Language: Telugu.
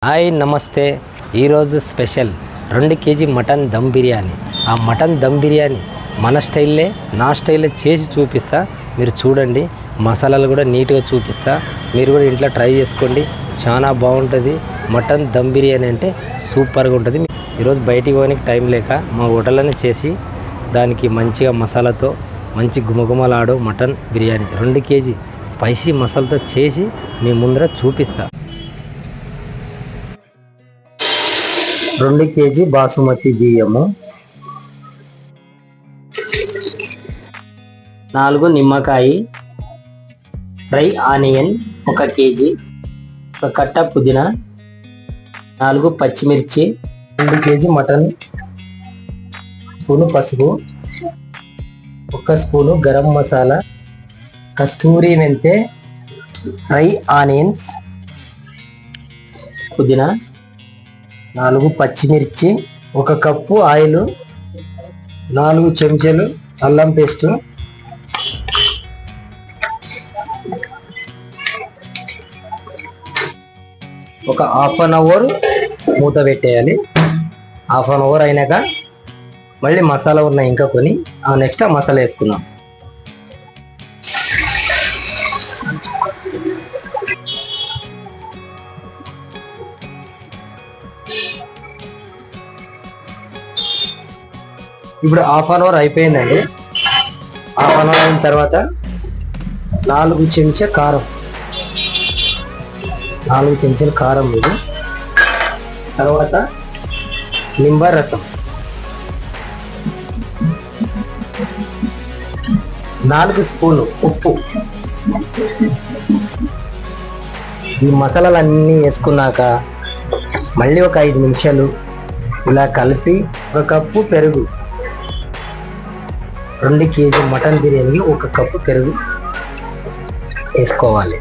హాయ్ నమస్తే. ఈరోజు special 2 KG mutton dum biryani. ఆ మటన్ దమ్ బిర్యానీ మన స్టైల్లే నా స్టైల్లో చేసి చూపిస్తా. మీరు చూడండి, మసాలాలు కూడా నీట్గా చూపిస్తా. మీరు కూడా ఇంట్లో ట్రై చేసుకోండి, చాలా బాగుంటుంది. మటన్ దమ్ బిర్యానీ అంటే సూపర్గా ఉంటుంది. ఈరోజు బయటికి పోవడానికి టైం లేక మా హోటల్లోనే చేసి దానికి మంచిగా మసాలాతో మంచి గుమగుమలాడు మటన్ బిర్యానీ 2 కేజీ స్పైసీ మసాలాతో చేసి మీ ముందర చూపిస్తా. 2 కేజీ బాసుమతి బియ్యము, 4 నిమ్మకాయ, ఫ్రై ఆనియన్ 1 కేజీ, 1 కట్ట పుదీనా, 4 పచ్చిమిర్చి, 2 కేజీ మటన్, స్పూను పసుపు, 1 స్పూను గరం మసాలా, కస్తూరి మెంతే, ఫ్రై ఆనియన్స్, పుదీనా, 4 పచ్చిమిర్చి, 1 కప్పు ఆయిల్, 4 చెంచాలు అల్లం పేస్ట్, ఒక హాఫ్ అన్ అవర్ మూత పెట్టేయాలి. హాఫ్ అన్ అవర్ అయినాక మళ్ళీ మసాలా ఉన్నాయి ఇంకా కొన్ని, నెక్స్ట్ ఆ మసాలా వేసుకుందాం. ఇప్పుడు హాఫ్ అన్ అవర్ అయిపోయిందండి. హాఫ్ అన్ అవర్ అయిన తర్వాత 4 చెంచా కారం, 4 చెంచాల కారం ఇది. తర్వాత నిమ్మరసం, 4 స్పూన్లు ఉప్పు. ఈ మసాలాలన్నీ వేసుకున్నాక మళ్ళీ ఒక 5 నిమిషాలు ఇలా కలిపి 1 కప్పు పెరుగు, 2 కేజీ మటన్ బిర్యానీకి 1 కప్పు పెరుగు వేసుకోవాలి.